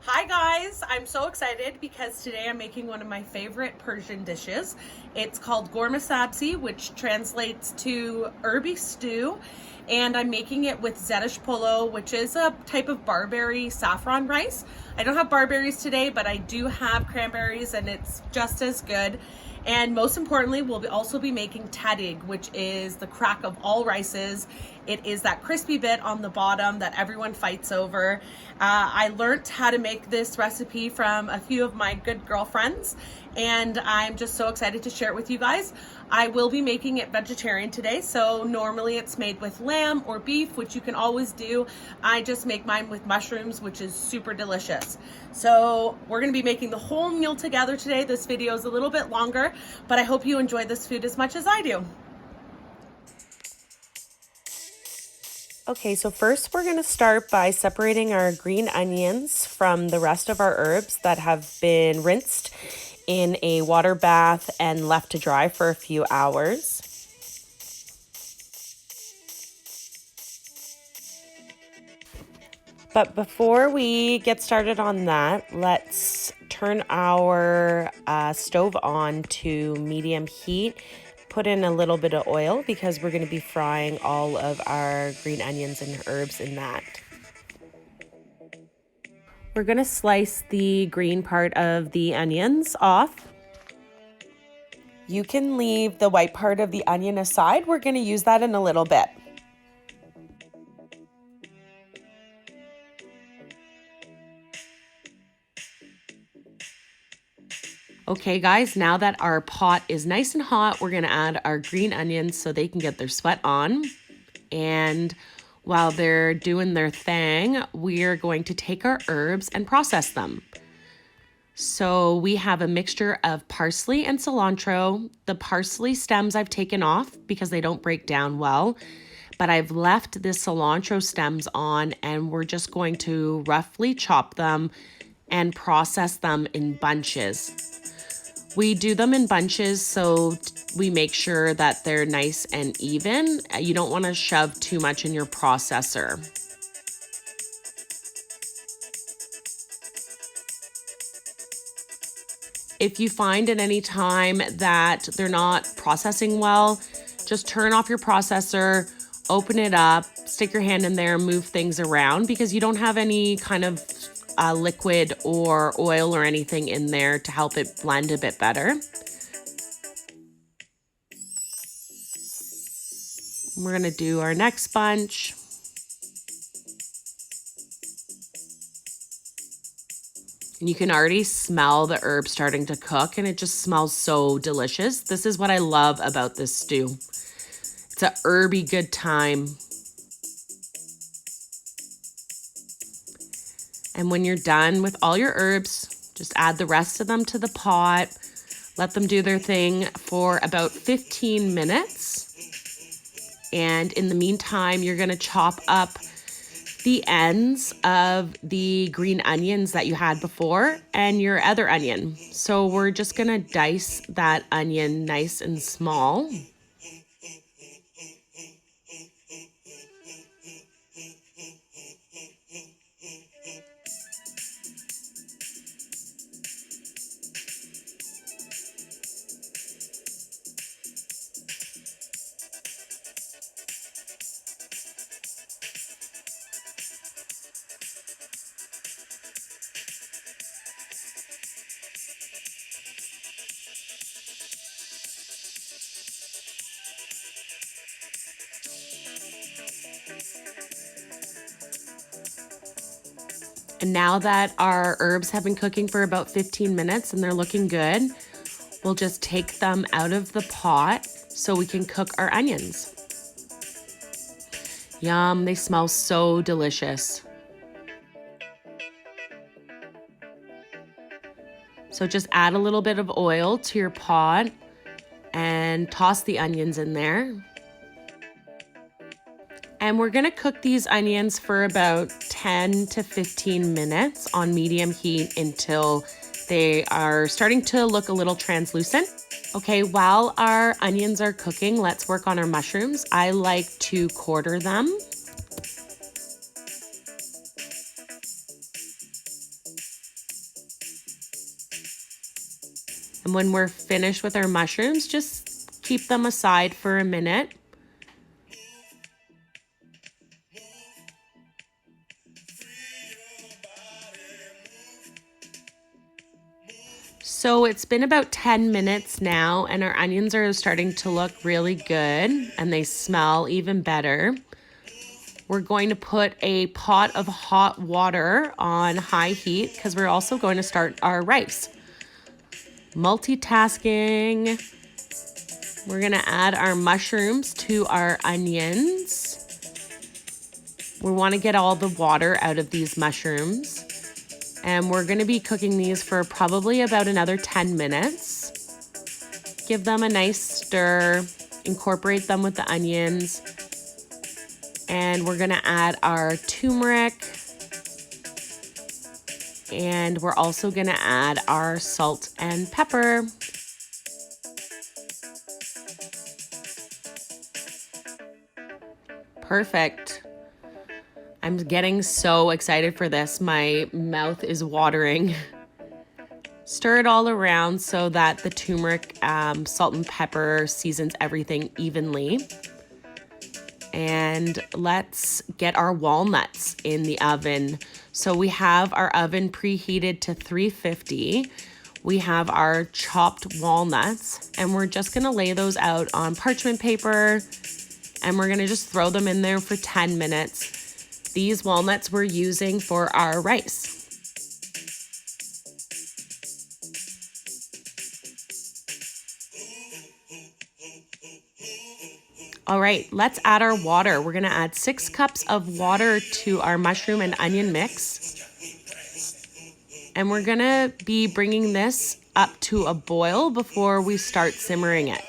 Hi guys, I'm so excited because today I'm making one of my favorite Persian dishes. It's called Ghormeh Sabzi, which translates to herby stew, and I'm making it with Zereshk Polow, which is a type of barberry saffron rice. I don't have barberries today, but I do have cranberries and it's just as good. And most importantly, we'll also be making tahdig, which is the crack of all rices. It is that crispy bit on the bottom that everyone fights over. I learned how to make this recipe from a few of my good girlfriends, and I'm just so excited to share it with you guys. I will be making it vegetarian today, so normally it's made with lamb or beef, which you can always do. I just make mine with mushrooms, which is super delicious. So we're gonna be making the whole meal together today. This video is a little bit longer, but I hope you enjoy this food as much as I do. Okay, so first we're going to start by separating our green onions from the rest of our herbs that have been rinsed in a water bath and left to dry for a few hours. But before we get started on that, let's turn our stove on to medium heat. Put in a little bit of oil because we're going to be frying all of our green onions and herbs in that. We're going to slice the green part of the onions off. You can leave the white part of the onion aside. We're going to use that in a little bit. Okay guys, now that our pot is nice and hot, we're gonna add our green onions so they can get their sweat on. And while they're doing their thing, we're going to take our herbs and process them. So we have a mixture of parsley and cilantro. The parsley stems I've taken off because they don't break down well, but I've left the cilantro stems on, and we're just going to roughly chop them and process them in bunches. We do them in bunches so we make sure that they're nice and even. You don't want to shove too much in your processor. If you find at any time that they're not processing well, just turn off your processor, open it up, stick your hand in there, move things around because you don't have any kind of liquid or oil or anything in there to help it blend a bit better. We're gonna do our next bunch. And you can already smell the herbs starting to cook, and it just smells so delicious. This is what I love about this stew. It's a herby good time. And when you're done with all your herbs, just add the rest of them to the pot. Let them do their thing for about 15 minutes. And in the meantime, you're gonna chop up the ends of the green onions that you had before and your other onion. So we're just gonna dice that onion nice and small. And now that our herbs have been cooking for about 15 minutes and they're looking good, we'll just take them out of the pot so we can cook our onions. Yum, they smell so delicious. So just add a little bit of oil to your pot and toss the onions in there. And we're gonna cook these onions for about 10 to 15 minutes on medium heat until they are starting to look a little translucent. Okay, while our onions are cooking, let's work on our mushrooms. I like to quarter them. And when we're finished with our mushrooms, just keep them aside for a minute. So it's been about 10 minutes now, and our onions are starting to look really good, and they smell even better. We're going to put a pot of hot water on high heat because we're also going to start our rice. Multitasking. We're going to add our mushrooms to our onions. We want to get all the water out of these mushrooms. And we're going to be cooking these for probably about another 10 minutes. Give them a nice stir. Incorporate them with the onions. And we're going to add our turmeric. And we're also going to add our salt and pepper. Perfect. I'm getting so excited for this. My mouth is watering. Stir it all around so that the turmeric, salt and pepper seasons everything evenly. And let's get our walnuts in the oven. So we have our oven preheated to 350. We have our chopped walnuts, and we're just gonna lay those out on parchment paper, and we're gonna just throw them in there for 10 minutes. These walnuts we're using for our rice. All right, let's add our water. We're gonna add 6 cups of water to our mushroom and onion mix. And we're gonna be bringing this up to a boil before we start simmering it.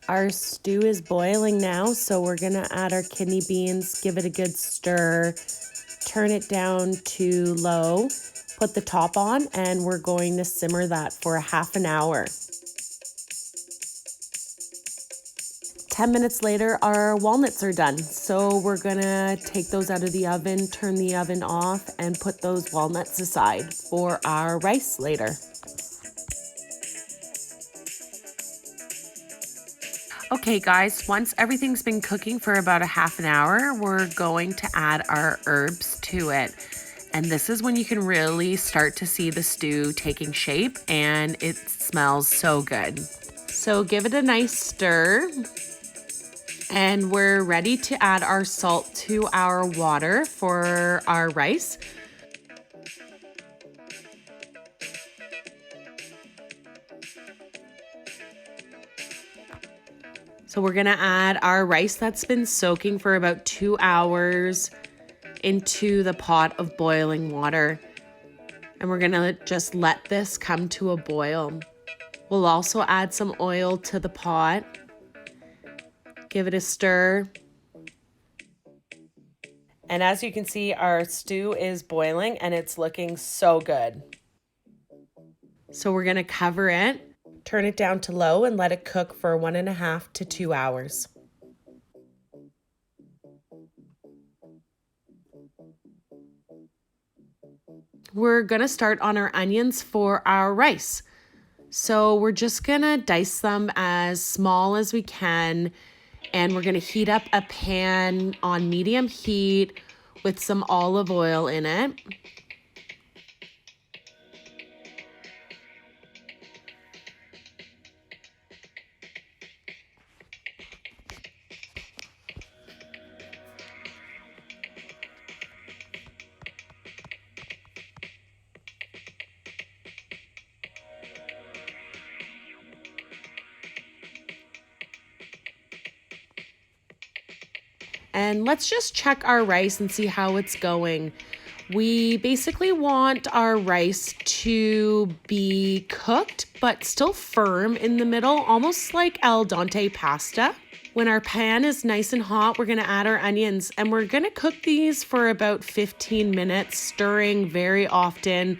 Our stew is boiling now, so we're gonna add our kidney beans, give it a good stir, turn it down to low, put the top on, and we're going to simmer that for a half an hour. 10 minutes later, our walnuts are done. So we're gonna take those out of the oven, turn the oven off, and put those walnuts aside for our rice later. Okay guys, once everything's been cooking for about a half an hour, we're going to add our herbs to it. And this is when you can really start to see the stew taking shape, and it smells so good. So give it a nice stir. And we're ready to add our salt to our water for our rice. So we're gonna add our rice that's been soaking for about 2 hours into the pot of boiling water. And we're gonna just let this come to a boil. We'll also add some oil to the pot. Give it a stir. And as you can see, our stew is boiling and it's looking so good. So we're gonna cover it. Turn it down to low and let it cook for 1.5 to 2 hours. We're gonna start on our onions for our rice. So we're just gonna dice them as small as we can, and we're gonna heat up a pan on medium heat with some olive oil in it. And let's just check our rice and see how it's going. We basically want our rice to be cooked, but still firm in the middle, almost like al dente pasta. When our pan is nice and hot, we're gonna add our onions, and we're gonna cook these for about 15 minutes, stirring very often.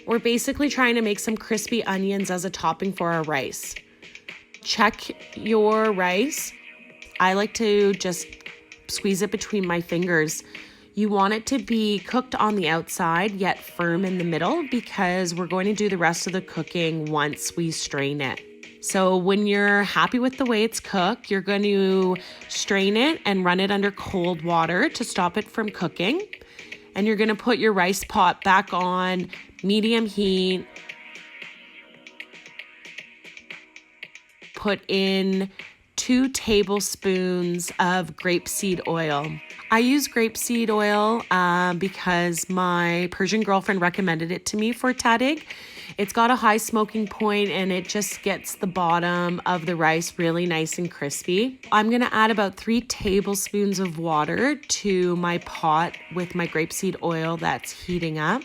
We're basically trying to make some crispy onions as a topping for our rice. Check your rice. I like to just squeeze it between my fingers. You want it to be cooked on the outside, yet firm in the middle, because we're going to do the rest of the cooking once we strain it. So when you're happy with the way it's cooked, you're going to strain it and run it under cold water to stop it from cooking. And you're going to put your rice pot back on medium heat. Put in 2 tablespoons of grapeseed oil. I use grapeseed oil because my Persian girlfriend recommended it to me for tahdig. It's got a high smoking point and it just gets the bottom of the rice really nice and crispy. I'm gonna add about 3 tablespoons of water to my pot with my grapeseed oil that's heating up.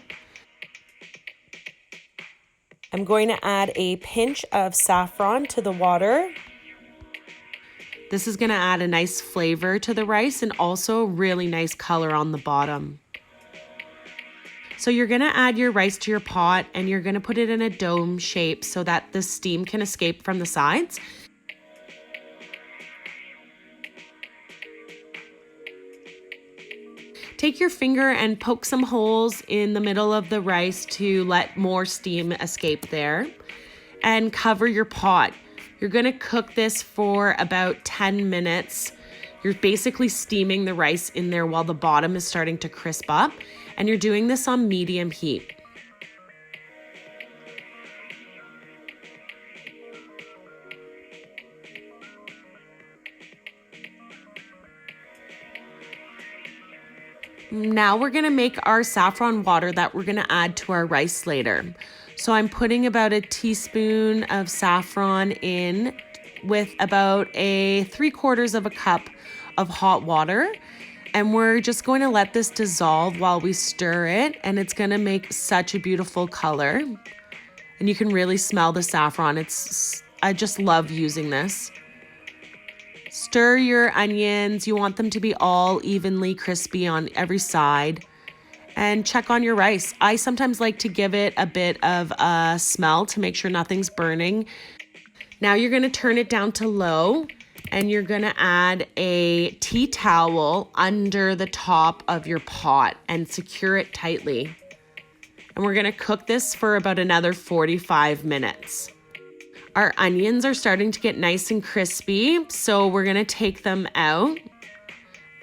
I'm going to add a pinch of saffron to the water. This is going to add a nice flavor to the rice and also a really nice color on the bottom. So you're going to add your rice to your pot and you're going to put it in a dome shape so that the steam can escape from the sides. Take your finger and poke some holes in the middle of the rice to let more steam escape there, and cover your pot. You're going to cook this for about 10 minutes. You're basically steaming the rice in there while the bottom is starting to crisp up, and you're doing this on medium heat. Now we're going to make our saffron water that we're going to add to our rice later. So I'm putting about a teaspoon of saffron in with about 3/4 of a cup of hot water. And we're just going to let this dissolve while we stir it. And it's going to make such a beautiful color. And you can really smell the saffron. I just love using this. Stir your onions. You want them to be all evenly crispy on every side. And check on your rice. I sometimes like to give it a bit of a smell to make sure nothing's burning. Now you're going to turn it down to low and you're going to add a tea towel under the top of your pot and secure it tightly. And we're going to cook this for about another 45 minutes. Our onions are starting to get nice and crispy, so we're going to take them out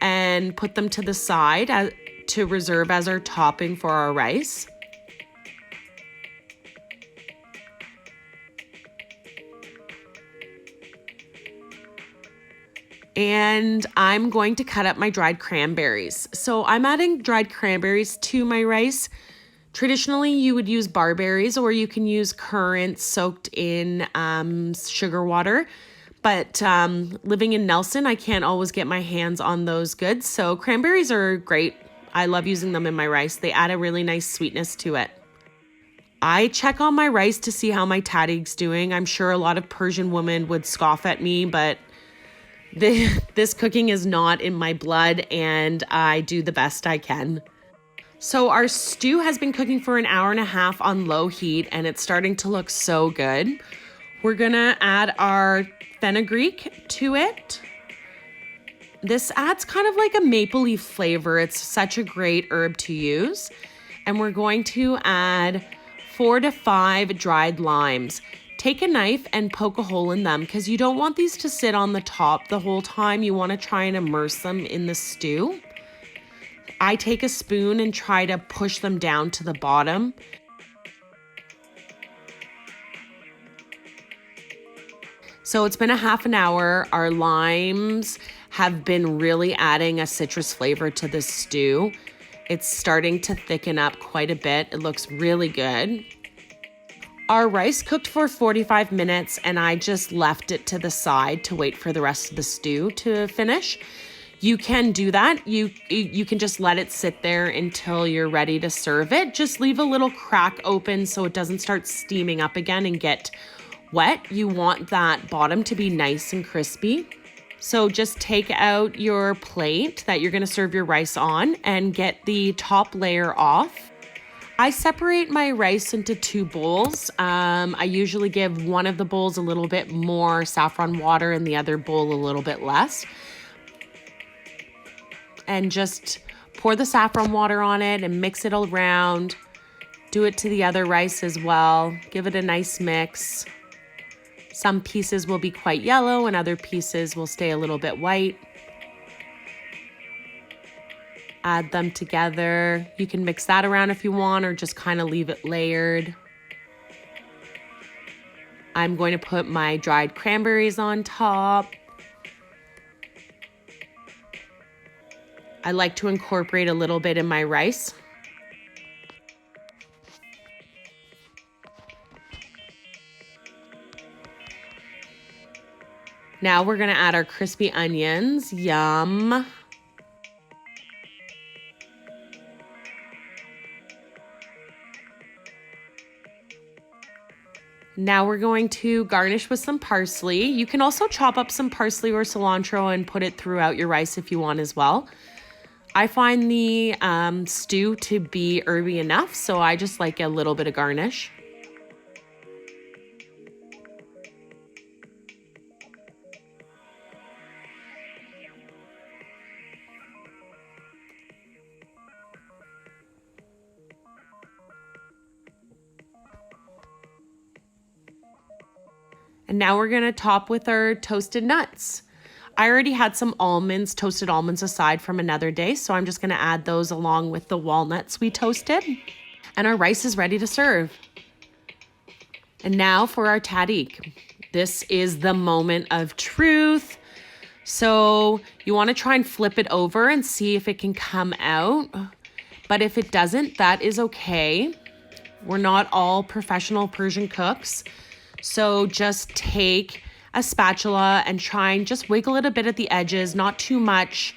and put them to the side to reserve as our topping for our rice. And I'm going to cut up my dried cranberries. So I'm adding dried cranberries to my rice. Traditionally, you would use barberries or you can use currants soaked in sugar water. But living in Nelson, I can't always get my hands on those goods. So cranberries are great. I love using them in my rice. They add a really nice sweetness to it. I check on my rice to see how my tahdig's doing. I'm sure a lot of Persian women would scoff at me, but this cooking is not in my blood and I do the best I can. So our stew has been cooking for an hour and a half on low heat and it's starting to look so good. We're gonna add our fenugreek to it. This adds kind of like a maple leaf flavor. It's such a great herb to use. And we're going to add 4 to 5 dried limes. Take a knife and poke a hole in them because you don't want these to sit on the top the whole time. You want to try and immerse them in the stew. I take a spoon and try to push them down to the bottom. So it's been a half an hour. Our limes have been really adding a citrus flavor to this stew. It's starting to thicken up quite a bit. It looks really good. Our rice cooked for 45 minutes and I just left it to the side to wait for the rest of the stew to finish. You can do that. You can just let it sit there until you're ready to serve it. Just leave a little crack open so it doesn't start steaming up again and get wet. You want that bottom to be nice and crispy. So just take out your plate that you're gonna serve your rice on and get the top layer off. I separate my rice into 2 bowls. I usually give one of the bowls a little bit more saffron water and the other bowl a little bit less. And just pour the saffron water on it and mix it around. Do it to the other rice as well. Give it a nice mix. Some pieces will be quite yellow and other pieces will stay a little bit white. Add them together. You can mix that around if you want or just kind of leave it layered. I'm going to put my dried cranberries on top. I like to incorporate a little bit in my rice. Now we're gonna add our crispy onions. Yum. Now we're going to garnish with some parsley. You can also chop up some parsley or cilantro and put it throughout your rice if you want as well. I find the stew to be herby enough, so I just like a little bit of garnish. And now we're gonna top with our toasted nuts. I already had some almonds, toasted almonds aside from another day, so I'm just gonna add those along with the walnuts we toasted. And our rice is ready to serve. And now for our tahdig. This is the moment of truth. So you wanna try and flip it over and see if it can come out. But if it doesn't, that is okay. We're not all professional Persian cooks. So just take a spatula and try and just wiggle it a bit at the edges, not too much.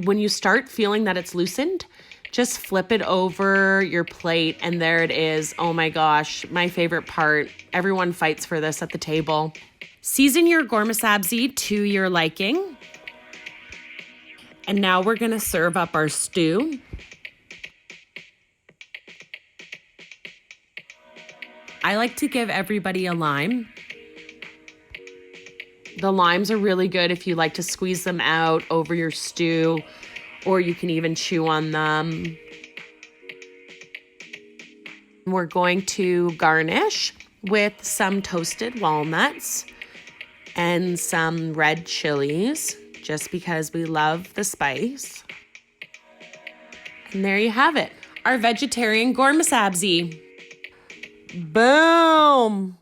When you start feeling that it's loosened, just flip it over your plate and there it is. Oh my gosh, my favorite part. Everyone fights for this at the table. Season your Ghormeh Sabzi to your liking. And now we're gonna serve up our stew. I like to give everybody a lime. The limes are really good if you like to squeeze them out over your stew, or you can even chew on them. We're going to garnish with some toasted walnuts and some red chilies, just because we love the spice. And there you have it, our vegetarian Ghormeh Sabzi. Boom!